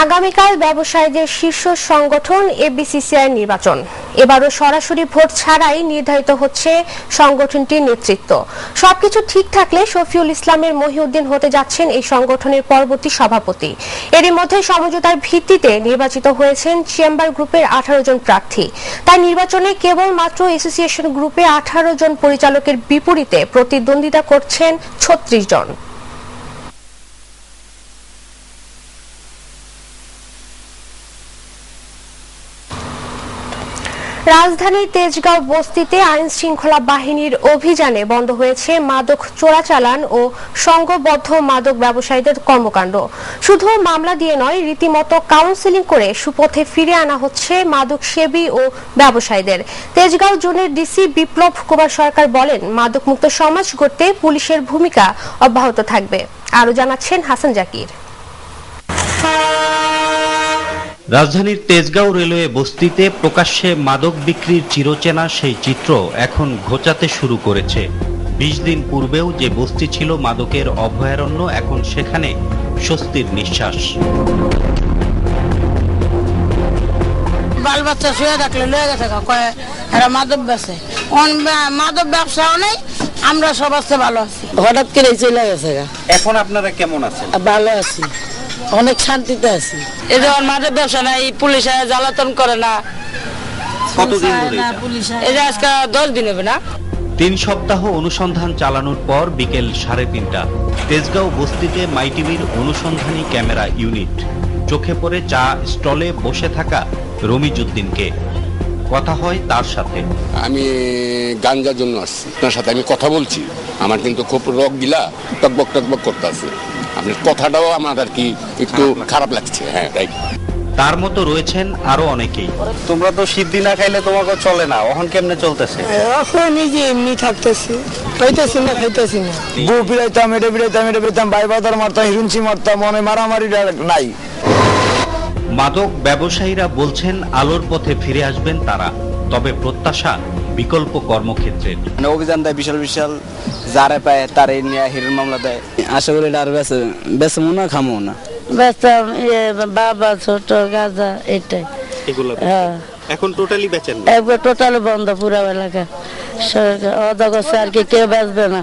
আগামীকাল ব্যবসায়ীদের শীর্ষ সংগঠন এবিসিসিআই নির্বাচন। এবারও সরাসরি ভোট ছাড়াই নির্ধারিত হচ্ছে সংগঠনটির নেতৃত্ব। সবকিছু ঠিক থাকলে শফিউল ইসলামের মহিউদ্দিন হতে যাচ্ছেন এই সংগঠনের পরবর্তী সভাপতি। এরই মধ্যে সমঝোতার ভিত্তিতে নির্বাচিত হয়েছেন চেম্বার গ্রুপের 18 জন প্রার্থী। তাই নির্বাচনে কেবলমাত্র অ্যাসোসিয়েশন গ্রুপে 18 জন পরিচালকের বিপরীতে প্রতিদ্বন্দ্বিতা করছেন 36 জন। রাজধানীর তেজগাঁও বস্তিতে আইন শৃঙ্খলা বাহিনীর অভিযানে বন্ধ হয়েছে মাদক চোরাচালান ও সংঘবদ্ধ মাদক ব্যবসায়ীদের কর্মকাণ্ড। শুধু মামলা দিয়ে নয়, রীতিমতো কাউন্সেলিং করে সুপথে ফিরে আনা হচ্ছে মাদক সেবী ও ব্যবসায়ীদের। তেজগাঁও জোনের ডিসি বিপ্লব কুমার সরকার বলেন, মাদকমুক্ত সমাজ গড়তে পুলিশের ভূমিকা অব্যাহত থাকবে। আরো জানাচ্ছেন হাসান জাকির। রাজধানীর তেজগাঁও রেলওয়ে বস্তিতে প্রকাশ্যে মাদক বিক্রির চিরচেনা সেই চিত্র এখন ঘোচাতে শুরু করেছে। 20 দিন পূর্বেও যে বস্তি ছিল মাদকের অভয়ারণ্য, এখন সেখানে স্বস্তির নিঃশ্বাস। বাল বাচ্চা শুয়ে থাকলে লয়ে গেছে মাদক বেচে, মাদক ব্যবসাও নেই, আমরা সব আছে ভালো আছি। হঠাৎ করে চলে গেছে। এখন আপনারা কেমন আছেন? ভালো আছি, অনেক শান্তিতে আছি। এই যে মাদক ব্যবসা নাই, পুলিশ জ্বালাতন করে না। কতদিন ধরে? এই যে আজকে 10 দিন হবে না। 3 সপ্তাহ অনুসন্ধান চালানোর পর বিকেল 3:30টা তেজগাঁও বস্তিতে মাইটিভির অনুসন্ধানী ক্যামেরা ইউনিট। চোখে পড়ে চা স্টলে বসে থাকা রমিজউদ্দিনকে। কথা হয় তার সাথে। আমি গাঞ্জার জন্য আসছি, আপনার সাথে আমি কথা বলছি। আমার কিন্তু খুব রক গিলা টকবক টকবক করতে আছে। আপনার কথাটাও আমার আর কি একটু খারাপ লাগছে। হ্যাঁ, রাইট। তার মতো রয়েছেন আরো অনেকেই। তোমরা তো সিদ্ধি না খাইলে তোমাকে চলে না, এখন কেমনে চলতেছে? এখন নিজে এমনি থাকতেছি, খাইতেছি না বউ ফিরাইতাম, এটা ফিরাইতাম, ভাই বাদার মারতাম, হিরুঞ্চি মারতাম, মনে মারামারি নাই। মাদক ব্যবসায়ীরা বলছেন আলোর পথে ফিরে আসবেন তারা, তবে প্রত্যাশা বিকল্প কর্মক্ষেত্রের। অভিযান দেয় বিশাল বিশাল, যারে পায় তারে নিয়ে হিরুর মামলা দেয়। আশা করি আর বেচমো না, খামো না। বেচতাম বাবা ছোট গাঁজা, এটাই। এখন টোটালি বেচেন? একবার টোটালি বন্ধ পুরো এলাকা, অদগছে আর কি কেউ বেচবে না।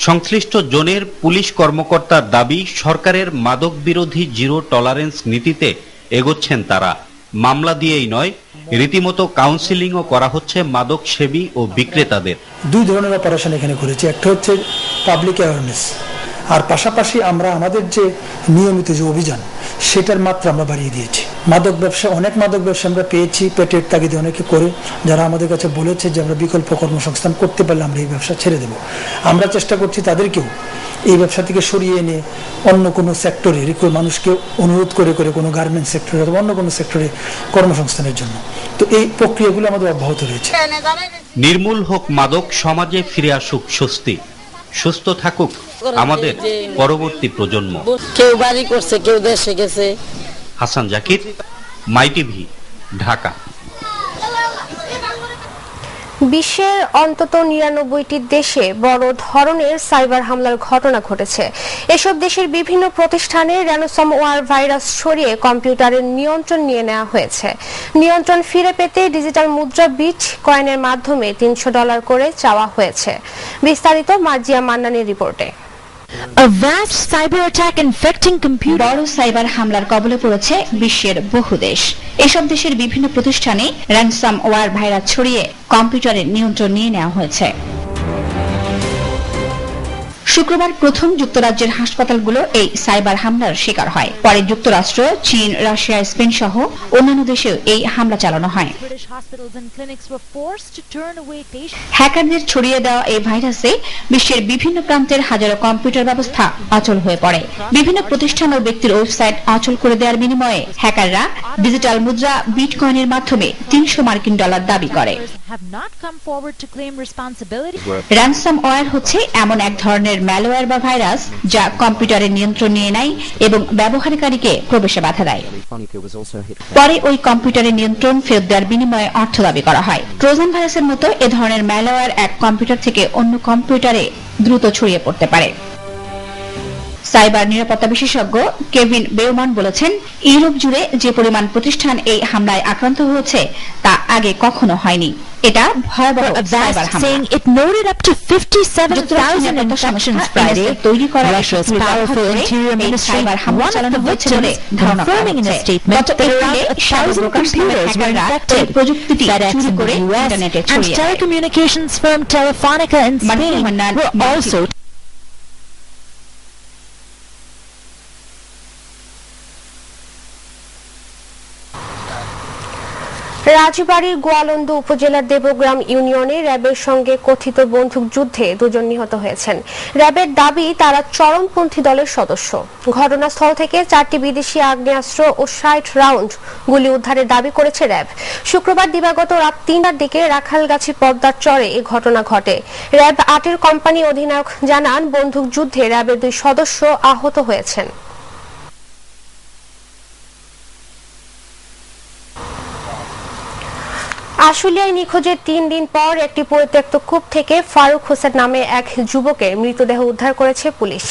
সংশ্লিষ্ট জোনের পুলিশ কর্মকর্তার দাবি, সরকারের মাদক বিরোধী জিরো টলারেন্স নীতিতে এগোচ্ছেন তারা। মামলা দিয়েই নয়, রীতিমতো কাউন্সিলিংও করা হচ্ছে মাদক সেবী ও বিক্রেতাদের। 2 ধরনের অপারেশন এখানে করেছি। একটা হচ্ছে পাবলিক অ্যাওয়ারনেস, আর পাশাপাশি আমরা আমাদের যে নিয়মিত যে অভিযান, সেটার মাত্রা আমরা বাড়িয়ে দিয়েছি। মাদক ব্যবসা, অনেক মাদক ব্যবসা আমরা পেয়েছি পেটের তাগিদে অনেকে করে, যারা আমাদের কাছে বলেছে যে আমরা বিকল্প কর্মসংস্থান করতে পারলে আমরা এই ব্যবসা ছেড়ে দেব। আমরা চেষ্টা করছি তাদেরকেও এই ব্যবসা থেকে সরিয়ে এনে অন্য কোনো সেক্টরে, মানুষকে অনুরোধ করে কোনো গার্মেন্টস সেক্টরে অথবা অন্য কোনো সেক্টরে কর্মসংস্থানের জন্য। তো এই প্রক্রিয়াগুলো আমাদের অব্যাহত রয়েছে। নির্মূল হোক মাদক, সমাজে ফিরে আসুক স্বস্তি, সুস্থ থাকুক আমাদের পরবর্তী প্রজন্ম। কেউ বাড়ি করছে, কেউ দেশে গেছে। হাসান জাকির, মাইটিভি, ঢাকা। বিশ্বের অন্তত 99টি দেশে বড় ধরনের সাইবার হামলার ঘটনা ঘটেছে। এসব দেশের বিভিন্ন প্রতিষ্ঠানে র্যানসমওয়্যার ভাইরাস ছড়িয়ে কম্পিউটারের নিয়ন্ত্রণ নিয়ে নেওয়া হয়েছে। নিয়ন্ত্রণ ফিরে পেতে ডিজিটাল মুদ্রা বিট কয়েনের মাধ্যমে $300 করে চাওয়া হয়েছে। বিস্তারিত মার্জিয়া মান্নানের রিপোর্টে। বড় সাইবার হামলার কবলে পড়েছে বিশ্বের বহু দেশ। এসব দেশের বিভিন্ন প্রতিষ্ঠানে র্যানসমওয়্যার ভাইরাস ছড়িয়ে কম্পিউটারের নিয়ন্ত্রণ নিয়ে নেওয়া হয়েছে। শুক্রবার প্রথম যুক্তরাজ্যের হাসপাতালগুলো এই সাইবার হামলার শিকার হয়। পরে যুক্তরাষ্ট্র, চীন, রাশিয়া, স্পেন সহ অন্যান্য দেশেও এই হামলা চালানো হয়। হ্যাকারদের ছড়িয়ে দেওয়া এই ভাইরাসে বিশ্বের বিভিন্ন প্রান্তের হাজারো কম্পিউটার ব্যবস্থা অচল হয়ে পড়ে। বিভিন্ন প্রতিষ্ঠান ও ব্যক্তির ওয়েবসাইট অচল করে দেওয়ার বিনিময়ে হ্যাকাররা ডিজিটাল মুদ্রা বিটকয়েনের মাধ্যমে $300 দাবি করে। র্যানসমওয়্যার হচ্ছে এমন এক ধরনের ম্যালওয়্যার বা ভাইরাস যা কম্পিউটারের নিয়ন্ত্রণ নিয়ে নেয় এবং ব্যবহারকারীকে প্রবেশে বাধা দেয়। পরে ওই কম্পিউটারের নিয়ন্ত্রণ ফেরত দেওয়ার বিনিময়ে অর্থ দাবি করা হয়। ট্রোজান ভাইরাসের মতো এ ধরনের ম্যালওয়্যার এক কম্পিউটার থেকে অন্য কম্পিউটারে দ্রুত ছড়িয়ে পড়তে পারে। সাইবার নিরাপত্তা বিশেষজ্ঞ কেভিন বেউমান বলেছেন, ইউরোপ জুড়ে যে পরিমাণ প্রতিষ্ঠান এই হামলায় আক্রান্ত হয়েছে তা আগে কখনো হয়নি। এটা ভয়াবহ সাইবার হামলা। It noted up to 57,000 infections Friday. Russia's powerful interior ministry, one of the victims, confirming in a statement that around 1,000 computers were infected. FedEx in the US and telecommunications firm Telefonica in Spain were also রাজবাড়ীর Goalanda উপজেলার দেবগ্রাম ইউনিয়নে র্যাবের সঙ্গে কথিত বন্দুক যুদ্ধে 2 জন নিহত হয়েছেন। র্যাবের দাবি তারা চরমপন্থী দলের সদস্য। ঘটনাস্থল থেকে 4টি বিদেশি আগ্নেয়াস্ত্র ও 60 রাউন্ড গুলি উদ্ধারের দাবি করেছে র্যাব। শুক্রবার দিবাগত রাত 3টার দিকে রাখালগাছি পদ্মার চরে এই ঘটনা ঘটে। র্যাব 8-এর কোম্পানি অধিনায়ক জানান, বন্দুক যুদ্ধে র্যাবের 2 সদস্য আহত হয়েছেন। আশুলিয়ায় নিখোঁজের 3 দিন পর একটি পরিত্যক্ত কূপ থেকে ফারুক হোসেন নামে এক যুবকের মৃতদেহ উদ্ধার করেছে পুলিশ।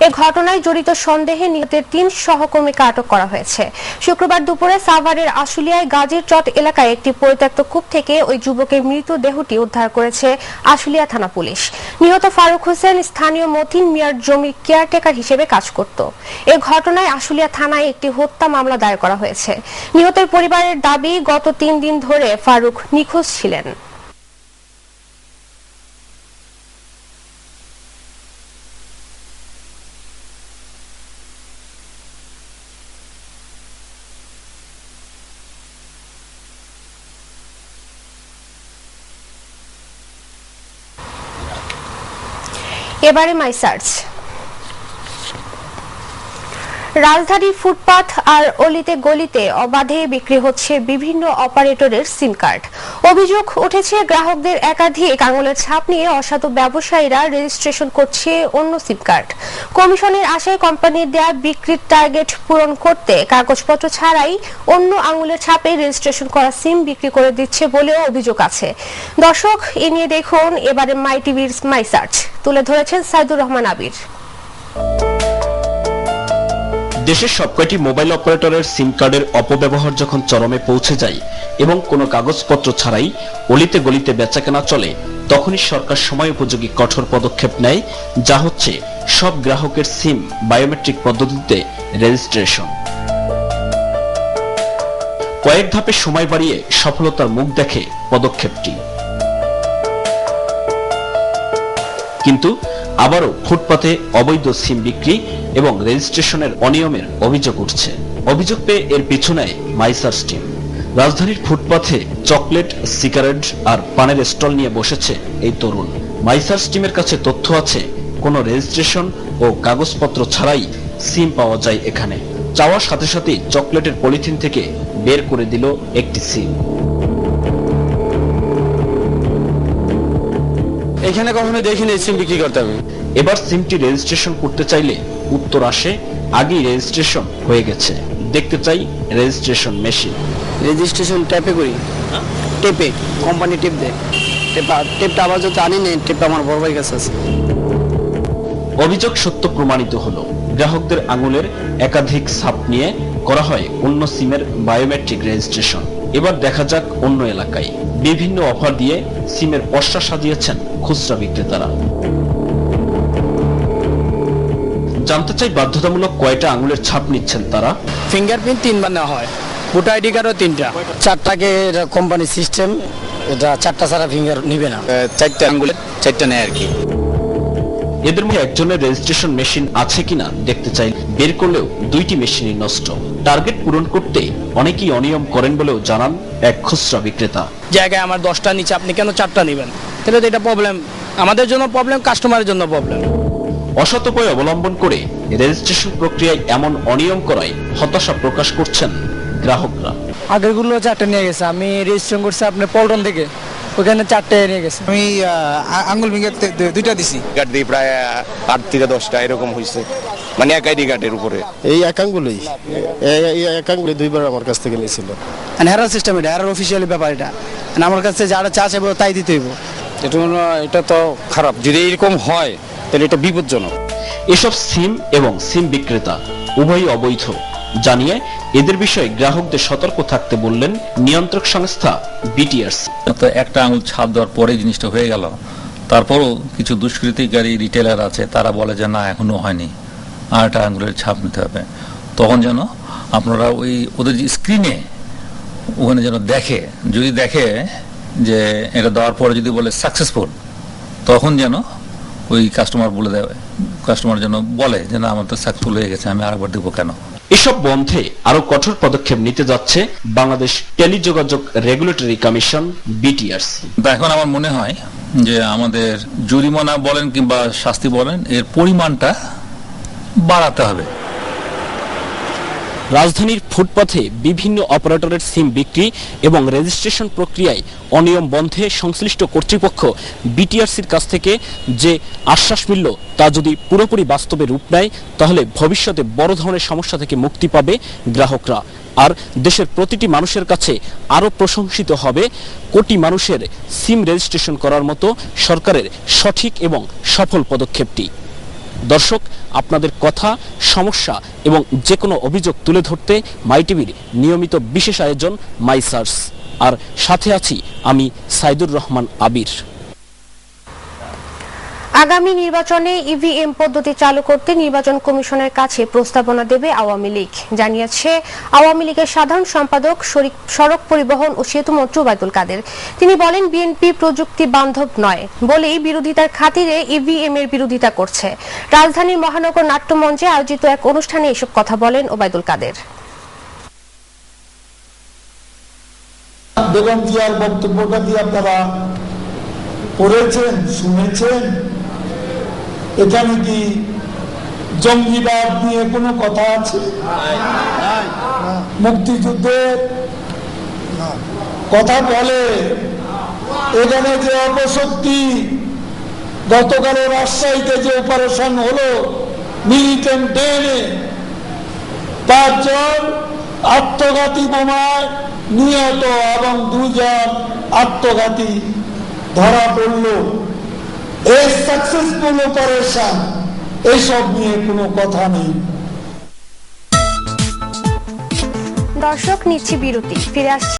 এ ঘটনায় জড়িত সন্দেহে নিহতের 3 সহকর্মীকে আটক করা হয়েছে। শুক্রবার দুপুরে সাভারের আশুলিয়ায় গাজীর চট এলাকায় একটি পরিত্যক্ত কূপ থেকে ওই যুবকের মৃতদেহটি উদ্ধার করেছে আশুলিয়া থানা পুলিশ। নিহত ফারুক হোসেন স্থানীয় মতিন মিয়ার জমির কেয়ারটেকার হিসেবে কাজ করত। এ ঘটনায় আশুলিয়া থানায় একটি হত্যা মামলা দায়ের করা হয়েছে। নিহতের পরিবারের দাবি, গত 3 দিন ধরে ফারুক নিখোঁজ ছিলেন। এবারে মাই সার্চ। রাজধানীর ফুটপাথ আর অলিতে গলিতে অবাধে বিক্রি হচ্ছে বিভিন্ন অপারেটরের সিম কার্ড। অভিযোগ উঠেছে, গ্রাহকদের একাধিক আঙুলের ছাপ নিয়ে অসাধু ব্যবসায়ীরা রেজিস্ট্রেশন করছে অন্য সিম কার্ড। কমিশনের আশায় কোম্পানির দেয়া বিক্রির টার্গেট পূরণ করতে কাগজপত্র ছাড়াই অন্য আঙুলের ছাপে রেজিস্ট্রেশন করা সিম বিক্রি করে দিচ্ছে বলেও অভিযোগ আছে। দর্শক, এ নিয়ে দেখুন এবারে মাই টিভির মাই সার্চ। তুলে ধরেছেন সাইদুর রহমান আবির। দেশের সবকয়টি মোবাইল অপারেটরের সিম কার্ডের অপব্যবহার যখন চরমে পৌঁছে যায় এবং কোনো কাগজপত্র ছাড়াই অলিতে গলিতে বেচাকেনা চলে, তখনই সরকার সময় উপযোগী কঠোর পদক্ষেপ নেয়, যা হচ্ছে সব গ্রাহকের সিম বায়োমেট্রিক পদ্ধতিতে রেজিস্ট্রেশন। কয়েক ধাপে সময় বাড়িয়ে সফলতার মুখ দেখে পদক্ষেপটি। কিন্তু আবারও ফুটপাতে অবৈধ সিম বিক্রি এবং রেজিস্ট্রেশনের অনিয়মের অভিযোগ উঠছে। অভিযোগ পেয়ে এর পিছনে মাই সার্চ টিম। রাজধানীর ফুটপাথে চকলেট, সিগারেট আর পানের স্টল নিয়ে বসেছে এই তরুণ। মাই সার্চ টিমের কাছে তথ্য আছে, কোনো রেজিস্ট্রেশন ও কাগজপত্র ছাড়াই সিম পাওয়া যায় এখানে। চাওয়ার সাথে সাথেই চকলেটের পলিথিন থেকে বের করে দিল একটি সিম। এখানে কখনো দেখিনি সিম বিক্রি করতে হবে। এবার সিমটি রেজিস্ট্রেশন করতে চাইলে উত্তর আসে, আগেই রেজিস্ট্রেশন হয়ে গেছে, দেখতে চাই রেজিস্ট্রেশন মেশিন। রেজিস্ট্রেশন ট্যাপে করি, টেপে কোম্পানি টেপ দেয়। টেপটা আবার যদি আনি নেই, টেপটা আমার বড় ভাইয়ের কাছে আছে। অভিযোগ সত্য প্রমাণিত হলো, গ্রাহকদের আঙুলের একাধিক ছাপ নিয়ে করা হয় অন্য সিমের বায়োমেট্রিক রেজিস্ট্রেশন। এবার দেখা যাক অন্য এলাকায়। বিভিন্ন অফার দিয়ে সিমের পসরা সাজিয়েছেন খুচরা বিক্রেতারা। জানতে চাই বাধ্যতামূলক কয়টা আঙুলের ছাপ নিচ্ছেন তারা। ফিঙ্গারপ্রিন্ট 3 বার নেওয়া হয়, ভোটার আইডি কার্ডও 3টা। 4টাকে কোম্পানি সিস্টেম, এটা 4টা ছাড়া ফিঙ্গার নিবে না। 4টা আঙুলের 4টা নেয় আর কি। এদের মধ্যে একজনের রেজিস্ট্রেশন মেশিন আছে কিনা দেখতে চাই, বের করলেও 2টি মেশিনই নষ্ট। টার্গেট পূরণ করতে অনেকেই অনিয়ম করেন বলেও জানান এক খুচরা বিক্রেতা। জায়গায় আমার 10টা নিচে, আপনি কেন 4টা নেবেন? তাহলে তো এটা প্রবলেম, আমাদের জন্য প্রবলেম, কাস্টমারের জন্য প্রবলেম। অসৎ উপায় অবলম্বন করে রেজিস্ট্রেশন প্রক্রিয়ায় এমন অনিয়ম করায় হতাশা প্রকাশ করছেন গ্রাহকরা। আগেরগুলো 4টা নিয়ে গেছে, আমি রেজিস্ট্রেশন করছি আপনার পল্টন থেকে, ওখানে 4টা নিয়ে গেছে। আমি আঙ্গুল ফিঙ্গার 2টা দিছি। কার্ড দিয়ে প্রায় 8 থেকে 10টা এরকম হয়েছে, মানে এক আইডি কার্ডের উপরে। এই এক আঙ্গুলই 2বার আমার কাছ থেকে নিয়েছিল। হেরার সিস্টেম, এটা হেরার অফিসিয়ালি ব্যাপার। এটা আমার কাছে যারা চা চাইবে তাই দিতে হইব। এটা তো খারাপ, যদি এরকম হয় তাহলে এটা বিপজ্জনক। এসব সিম এবং সিম বিক্রেতা উভয়ই অবৈধ জানিয়ে এদের বিষয়ে গ্রাহকদের সতর্ক থাকতে বললেন নিয়ন্ত্রক সংস্থা বিটিআরসি। একটা আঙুল ছাপ দেওয়ার পরে জিনিসটা হয়ে গেল, তারপরও কিছু দুষ্কৃতিকারী রিটেলার আছে, তারা বলে যে না এখনো হয়নি, আর একটা আঙুলের ছাপ নিতে হবে। তখন যেন আপনারা ওই ওদের যে স্ক্রিনে ওখানে যেন দেখে, যদি দেখে যে এটা দেওয়ার পরে যদি বলে সাকসেসফুল, তখন যেন ওই কাস্টমার বলে দেয়, কাস্টমার যেন বলে যে না আমার তো সাকসেসফুল হয়ে গেছে, আমি আরেকবার দেবো কেন। এসব বন্ধে আরো কঠোর পদক্ষেপ নিতে যাচ্ছে বাংলাদেশ টেলিযোগাযোগ রেগুলেটরি কমিশন বিটিআরসি। এখন আমার মনে হয় যে আমাদের জরিমানা বলেন কিংবা শাস্তি বলেন, এর পরিমাণটা বাড়াতে হবে। রাজধানীর ফুটপাথে বিভিন্ন অপারেটরের সিম বিক্রি এবং রেজিস্ট্রেশন প্রক্রিয়ায় অনিয়ম বন্ধে সংশ্লিষ্ট কর্তৃপক্ষ বিটিআরসির কাছ থেকে যে আশ্বাস মিলল তা যদি পুরোপুরি বাস্তবে রূপ নেয়, তাহলে ভবিষ্যতে বড় ধরনের সমস্যা থেকে মুক্তি পাবে গ্রাহকরা। আর দেশের প্রতিটি মানুষের কাছে আরও প্রশংসিত হবে কোটি মানুষের সিম রেজিস্ট্রেশন করার মতো সরকারের সঠিক এবং সফল পদক্ষেপটি। দর্শক, আপনাদের কথা, সমস্যা এবং যে কোনো অভিযোগ তুলে ধরতে মাই টিভির নিয়মিত বিশেষ আয়োজন মাই সার্চ, আর সাথে আছি আমি সাইদুর রহমান আবির। আগামী নির্বাচনে ইভিএম পদ্ধতি চালু করতে নির্বাচন কমিশনের কাছে প্রস্তাবনা দেবে আওয়ামী লীগ, জানিয়েছে আওয়ামী লীগের সাধারণ সম্পাদক সড়ক পরিবহন ও সেতু মন্ত্রী ওবায়দুল কাদের। তিনি বলেন, বিএনপি প্রযুক্তি বান্ধব নয় বলেই বিরোধিতার খাতিরে ইভিএম এর বিরোধিতা করছে। রাজধানীর মহানগর নাট্যমঞ্চে আয়োজিত এক অনুষ্ঠানে এসব কথা বলেন ওবায়দুল কাদের। বেগম জিয়ার বক্তব্যটা দিয়ে আপনারা পড়েছেন, শুনেছেন। এখানে কি জঙ্গিবাদ নিয়ে কোনো কথা আছে? মুক্তিযুদ্ধের কথা বলে। এখানে যে অপশক্তি, গতকাল রাজশাহীতে যে অপারেশন হলো মিলিটেন্ট ডেনে 5 জন আত্মঘাতী বোমায় নিহত এবং 2 জন আত্মঘাতী ধরা পড়ল। এই সাকসেসফুল অপারেশন, এইসব নিয়ে কোনো কথা নেই। দর্শক, নিচ্ছি বিরতি, ফিরে আসছি।